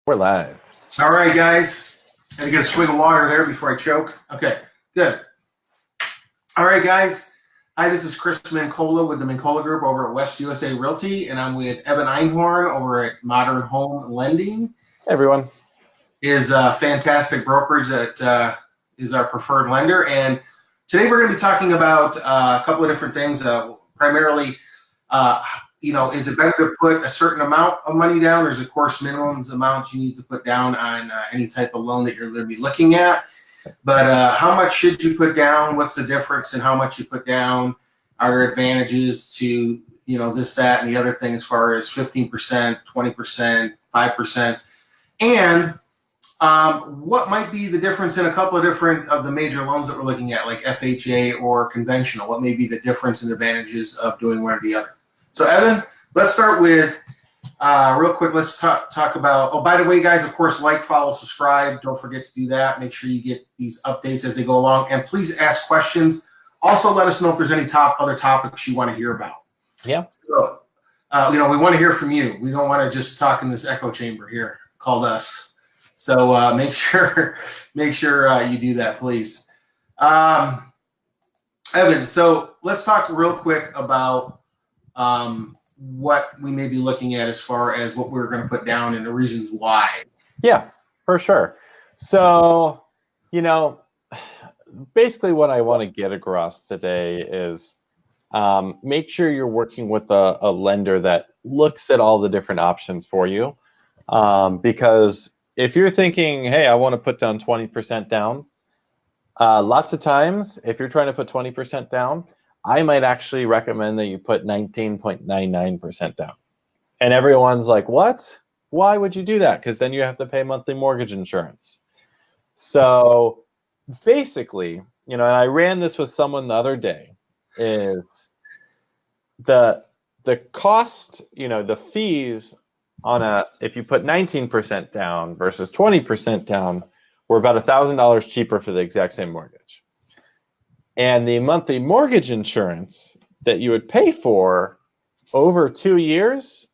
We're live. All right, guys. Had to get a swig of water there before I choke. Okay, good. All right, guys. Hi, this is Chris Mancola with the Mancola Group over at West USA Realty, and I'm with Evan Einhorn over at Modern Home Lending. Hey, everyone. Is a fantastic brokerage that is our preferred lender. And today we're going to be talking about a couple of different things. Primarily, is it better to put a certain amount of money down? There's, of course, minimums amounts you need to put down on any type of loan that you're going to be looking at. But how much should you put down? What's the difference in how much you put down? Are there advantages to, this, that, and the other thing as far as 15%, 20%, 5%? And what might be the difference in a couple of different of the major loans that we're looking at, like FHA or conventional? What may be the difference and advantages of doing one or the other? So, Evan, let's start with real quick. Let's talk about. Oh, by the way, guys, of course, like, follow, subscribe. Don't forget to do that. Make sure you get these updates as they go along, and please ask questions. Also, let us know if there's any other topics you want to hear about. Yeah. So, we want to hear from you. We don't want to just talk in this echo chamber here called us. So make sure you do that, please. Evan, so let's talk real quick about what we may be looking at as far as what we're going to put down and the reasons why. Yeah, for sure. So, basically what I want to get across today is make sure you're working with a lender that looks at all the different options for you. Because if you're thinking, hey, I want to put down 20% down, lots of times, if you're trying to put 20% down, I might actually recommend that you put 19.99% down. And everyone's like, what? Why would you do that? Because then you have to pay monthly mortgage insurance. So basically, and I ran this with someone the other day, is the cost, the fees on if you put 19% down versus 20% down, we're about $1,000 cheaper for the exact same mortgage. And the monthly mortgage insurance that you would pay for over 2 years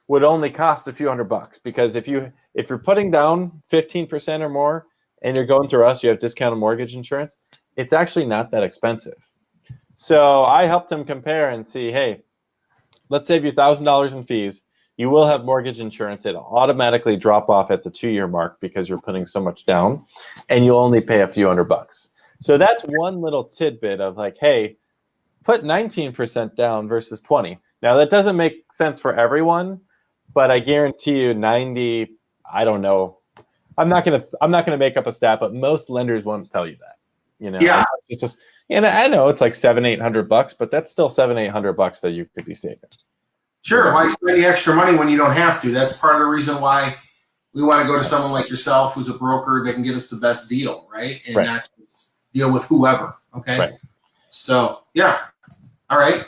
would only cost a few $100, because if you're putting down 15% or more and you're going through us, you have discounted mortgage insurance, it's actually not that expensive. So I helped him compare and see, hey, let's save you $1,000 in fees. You will have mortgage insurance. It'll automatically drop off at the 2-year mark because you're putting so much down, and you'll only pay a few $100. So that's one little tidbit of like, hey, put 19% down versus 20. Now that doesn't make sense for everyone, but I guarantee you 90, I don't know. I'm not gonna make up a stat, but most lenders won't tell you that. Yeah. It's just, and I know it's like $700-800, but that's still $700-800 that you could be saving. Sure. Why spend the extra money when you don't have to? That's part of the reason why we want to go to someone like yourself, who's a broker that can get us the best deal, right? And not just deal with whoever. Okay. Right. So yeah. All right.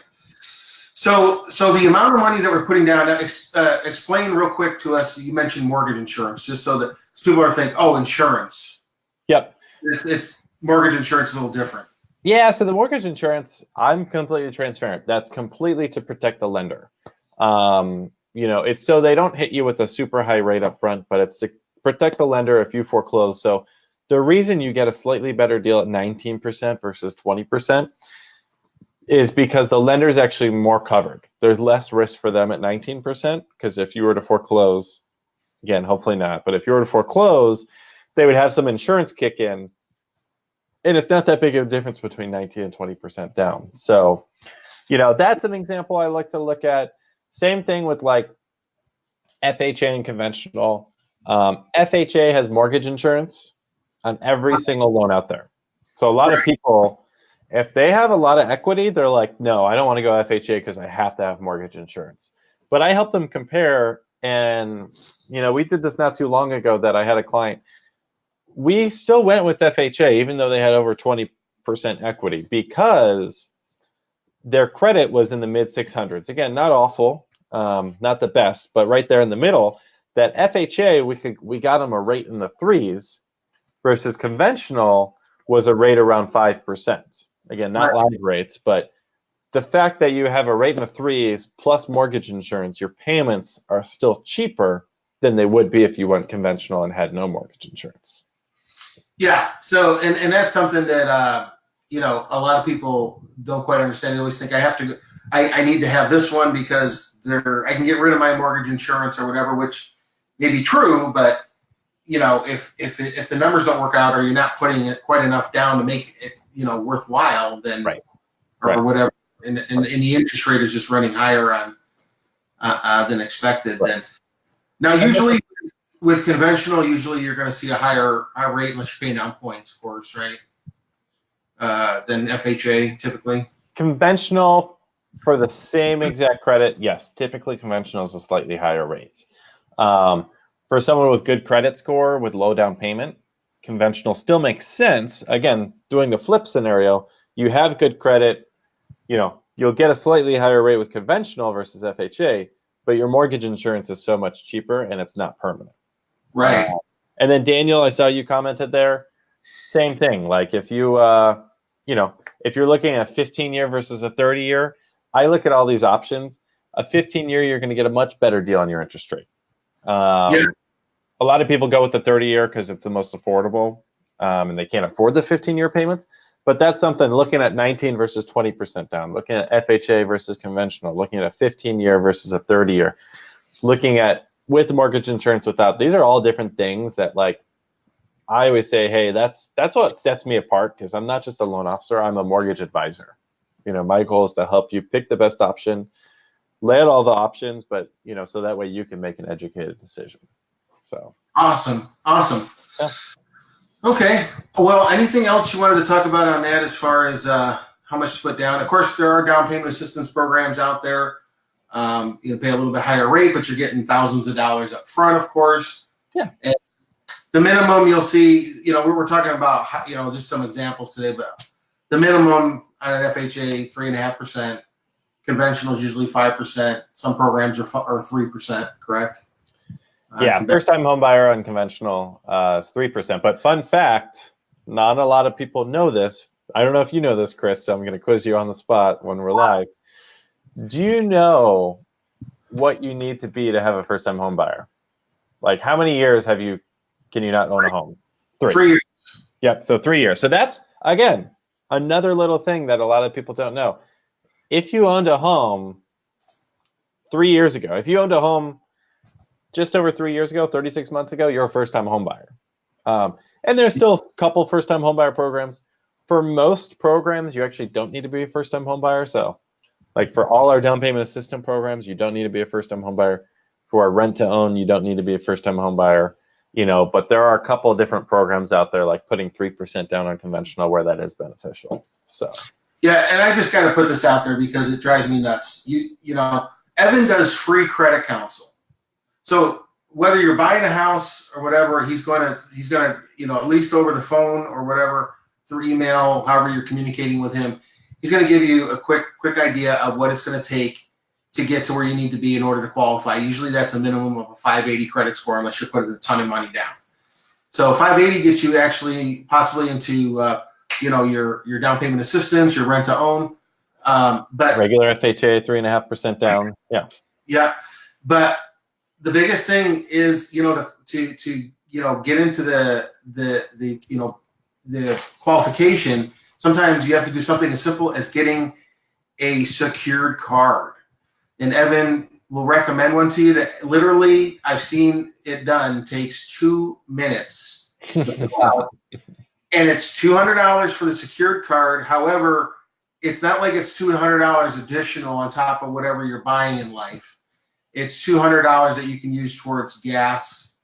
So the amount of money that we're putting down. Explain real quick to us. You mentioned mortgage insurance, just so that people are thinking, oh, insurance. Yep. It's mortgage insurance is a little different. Yeah. So the mortgage insurance, I'm completely transparent. That's completely to protect the lender. It's so they don't hit you with a super high rate up front, but it's to protect the lender if you foreclose. So the reason you get a slightly better deal at 19% versus 20% is because the lender is actually more covered. There's less risk for them at 19%, because if you were to foreclose, again, hopefully not, but if you were to foreclose, they would have some insurance kick in, and it's not that big of a difference between 19 and 20% down. So, that's an example I like to look at. Same thing with like FHA and conventional. FHA has mortgage insurance on every single loan out there. So a lot of people, if they have a lot of equity, they're like, no, I don't want to go FHA because I have to have mortgage insurance. But I help them compare, and we did this not too long ago that I had a client. We still went with FHA even though they had over 20% equity, because their credit was in the mid 600s. Again, not awful, not the best, but right there in the middle. That FHA, we got them a rate in the 3s, versus conventional was a rate around 5%. Again, not live rates, but the fact that you have a rate in the 3s plus mortgage insurance, your payments are still cheaper than they would be if you went conventional and had no mortgage insurance. Yeah. So, and that's something that, you know, a lot of people don't quite understand. They always think I need to have this one because I can get rid of my mortgage insurance or whatever, which may be true, but you know, if the numbers don't work out or you're not putting it quite enough down to make it, you know, worthwhile, then or whatever, and the interest rate is just running higher than expected. Right. Then now, usually with conventional, usually you're going to see a higher rate unless you're paying down points, of course, right? Than FHA typically. Conventional for the same exact credit, yes. Typically, conventional is a slightly higher rate. For someone with good credit score with low down payment, conventional still makes sense. Again, doing the flip scenario, you have good credit, you know, you'll get a slightly higher rate with conventional versus FHA, but your mortgage insurance is so much cheaper and it's not permanent. Right. And then Daniel, I saw you commented there. Same thing. Like if you, you know, if you're looking at a 15-year versus a 30-year, I look at all these options. A 15-year, you're going to get a much better deal on your interest rate. A lot of people go with the 30-year because it's the most affordable, and they can't afford the 15-year payments. But that's something, looking at 19 versus 20% down, looking at FHA versus conventional, looking at a 15-year versus a 30-year, looking at with mortgage insurance, without. These are all different things that, like, I always say, hey, that's what sets me apart, because I'm not just a loan officer, I'm a mortgage advisor. You know, my goal is to help you pick the best option, lay out all the options, but, you know, so that way you can make an educated decision. So awesome. Yeah. Okay. Well, anything else you wanted to talk about on that as far as how much to put down? Of course, there are down payment assistance programs out there. You pay a little bit higher rate, but you're getting thousands of dollars up front, of course. Yeah. And the minimum you'll see, you know, we were talking about, you know, just some examples today, but the minimum on an FHA, 3.5%. Conventional is usually 5%. Some programs are 3%, correct? Yeah, first-time home buyer on conventional is 3%. But fun fact, not a lot of people know this. I don't know if you know this, Chris, so I'm going to quiz you on the spot when we're live. Do you know what you need to be to have a first-time home buyer? Like, how many years can you not own a home? 3 years. Yep, so 3 years. So that's, again, another little thing that a lot of people don't know. If you owned a home 3 years ago, if you owned a home just over 3 years ago, 36 months ago, you're a first-time home buyer. And there's still a couple first-time home buyer programs. For most programs, you actually don't need to be a first-time home buyer. So, like for all our down payment assistance programs, you don't need to be a first-time home buyer. For our rent-to-own, you don't need to be a first-time home buyer. You know, but there are a couple of different programs out there, like putting 3% down on conventional, where that is beneficial. So. Yeah, and I just got to put this out there because it drives me nuts. You know, Evan does free credit counsel. So whether you're buying a house or whatever, he's gonna, you know, at least over the phone or whatever, through email, however you're communicating with him, he's gonna give you a quick idea of what it's gonna take to get to where you need to be in order to qualify. Usually that's a minimum of a 580 credit score unless you're putting a ton of money down. So 580 gets you actually possibly into you know, your down payment assistance, your rent to own. But regular FHA, 3.5% down. Yeah. Yeah, but the biggest thing is, you know, to you know, get into the you know, the qualification. Sometimes you have to do something as simple as getting a secured card, and Evan will recommend one to you that literally I've seen it done takes 2 minutes. And it's $200 for the secured card. However, it's not like it's $200 additional on top of whatever you're buying in life. It's $200 that you can use towards gas,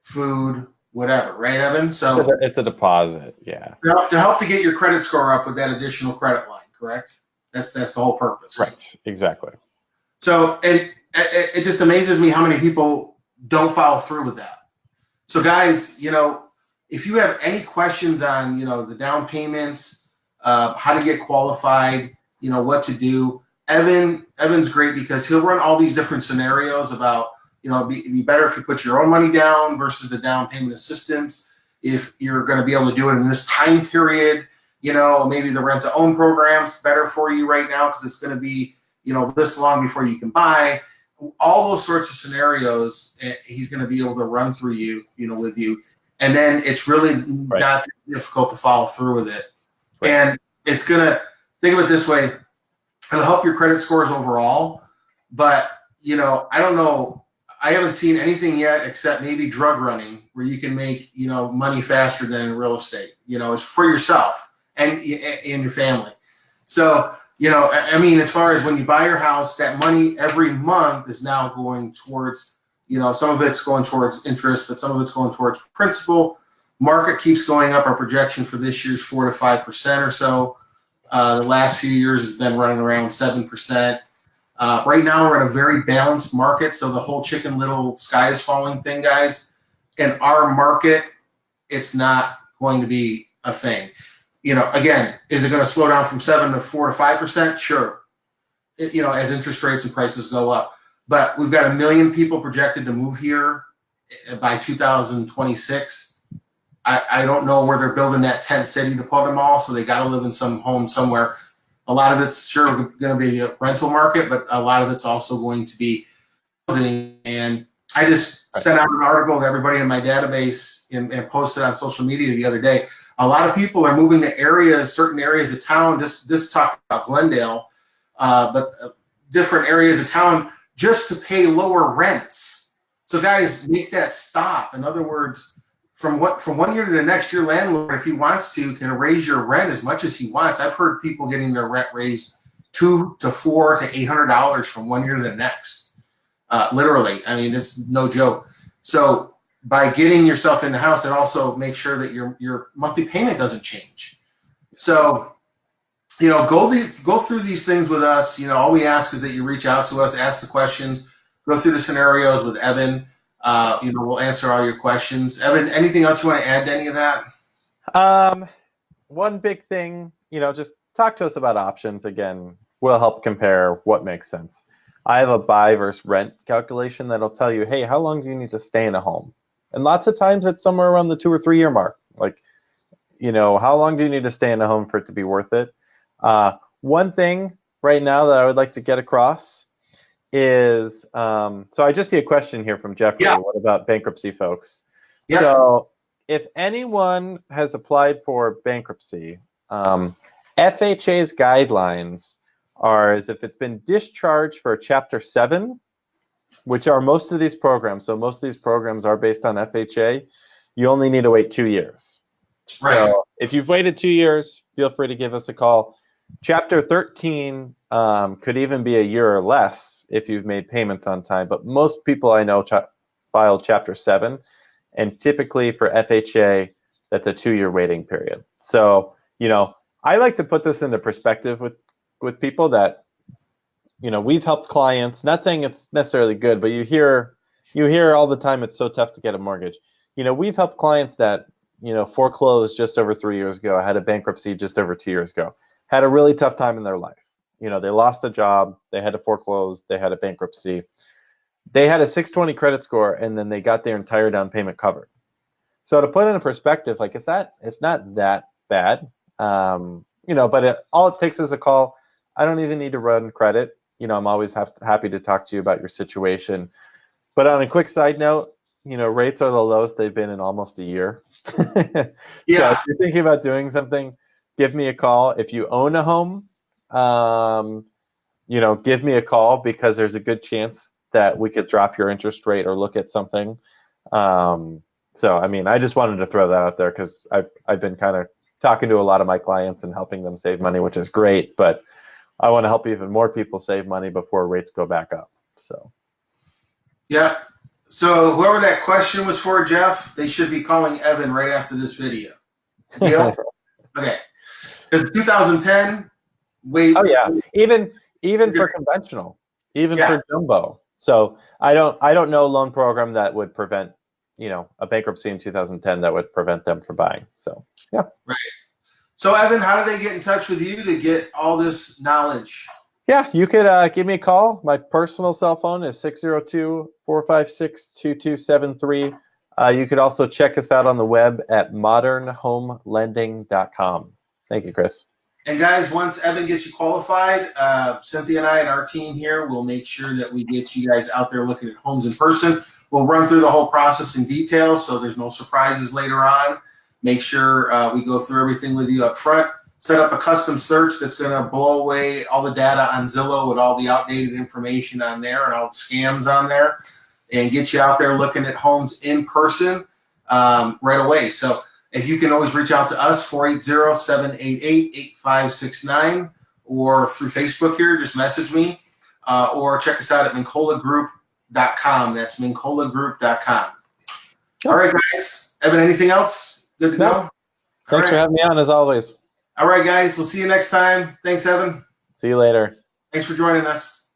food, whatever, right, Evan? So it's a deposit, yeah. To help to get your credit score up with that additional credit line, correct? That's the whole purpose. Right, exactly. So it just amazes me how many people don't follow through with that. So guys, you know, if you have any questions on, you know, the down payments, how to get qualified, you know, what to do, Evan's great because he'll run all these different scenarios about, you know, it'd be better if you put your own money down versus the down payment assistance. If you're going to be able to do it in this time period, you know, maybe the rent to own program's better for you right now because it's going to be, you know, this long before you can buy. all those sorts of scenarios, he's going to be able to run through with you. And then it's really Right. not difficult to follow through with it. Right. And it's going to, think of it this way, it'll help your credit scores overall. But, I don't know, I haven't seen anything yet except maybe drug running where you can make, money faster than in real estate. It's for yourself and your family. So, as far as when you buy your house, that money every month is now going towards, some of it's going towards interest, but some of it's going towards principal. Market keeps going up. Our projection for this year is 4 to 5% or so. The last few years has been running around 7%. Right now, we're in a very balanced market. So the whole Chicken Little sky is falling thing, guys, in our market, it's not going to be a thing. Again, is it going to slow down from 7 to 4 to 5%? Sure. As interest rates and prices go up. But we've got 1 million people projected to move here by 2026. I don't know where they're building that tent city to put them all, so they got to live in some home somewhere. A lot of it's sure going to be a rental market, but a lot of it's also going to be housing. And I just sent out an article to everybody in my database and posted on social media the other day. A lot of people are moving to certain areas of town. This talk about Glendale, but different areas of town just to pay lower rents. So guys, make that stop. In other words, from 1 year to the next, your landlord, if he wants to, can raise your rent as much as he wants. I've heard people getting their rent raised $200 to $400 to $800 from 1 year to the next. Literally, it's no joke. So by getting yourself in the house, it also makes sure that your monthly payment doesn't change. So, go through these things with us. All we ask is that you reach out to us, ask the questions, go through the scenarios with Evan. We'll answer all your questions. Evan, anything else you want to add to any of that? One big thing, just talk to us about options. Again, we'll help compare what makes sense. I have a buy versus rent calculation that'll tell you, hey, how long do you need to stay in a home? And lots of times it's somewhere around the 2 or 3 year mark. Like, how long do you need to stay in a home for it to be worth it? One thing right now that I would like to get across is, so I just see a question here from Jeffrey. Yeah. What about bankruptcy folks? Yeah. So if anyone has applied for bankruptcy, FHA's guidelines are is if it's been discharged for Chapter 7, which are most of these programs, so most of these programs are based on FHA, you only need to wait 2 years. Right. So if you've waited 2 years, feel free to give us a call. Chapter 13 could even be a year or less if you've made payments on time, but most people I know file Chapter 7, and typically for FHA, that's a 2 year waiting period. So, I like to put this into perspective with people that, we've helped clients, not saying it's necessarily good, but you hear all the time it's so tough to get a mortgage. We've helped clients that, foreclosed just over 3 years ago, had a bankruptcy just over 2 years ago, had a really tough time in their life. They lost a job, they had to foreclose, they had a bankruptcy. They had a 620 credit score, and then they got their entire down payment covered. So to put it in perspective, like it's not that bad, but all it takes is a call. I don't even need to run credit. I'm always happy to talk to you about your situation. But on a quick side note, rates are the lowest they've been in almost a year. Yeah. So if you're thinking about doing something, give me a call. If you own a home, give me a call, because there's a good chance that we could drop your interest rate or look at something. I just wanted to throw that out there because I've been kind of talking to a lot of my clients and helping them save money, which is great. But I want to help even more people save money before rates go back up. So. Yeah. So whoever that question was for, Jeff, they should be calling Evan right after this video. Deal? Okay. Because 2010, Oh yeah. Even for conventional, for jumbo. So I don't know a loan program that would prevent, a bankruptcy in 2010 that would prevent them from buying. So yeah. Right. So Evan, how do they get in touch with you to get all this knowledge? Yeah, you could give me a call. My personal cell phone is 602-456-2273. You could also check us out on the web at modernhomelending.com. Thank you, Chris. And guys, once Evan gets you qualified, Cynthia and I and our team here will make sure that we get you guys out there looking at homes in person. We'll run through the whole process in detail so there's no surprises later on. Make sure we go through everything with you up front. Set up a custom search that's going to blow away all the data on Zillow with all the outdated information on there and all the scams on there, and get you out there looking at homes in person right away. So if you can always reach out to us, 480-788-8569, or through Facebook here, just message me, or check us out at mincolagroup.com. That's mincolagroup.com. All right, guys. Evan, anything else? Good to go? Thanks for having me on, as always. All right, guys. We'll see you next time. Thanks, Evan. See you later. Thanks for joining us.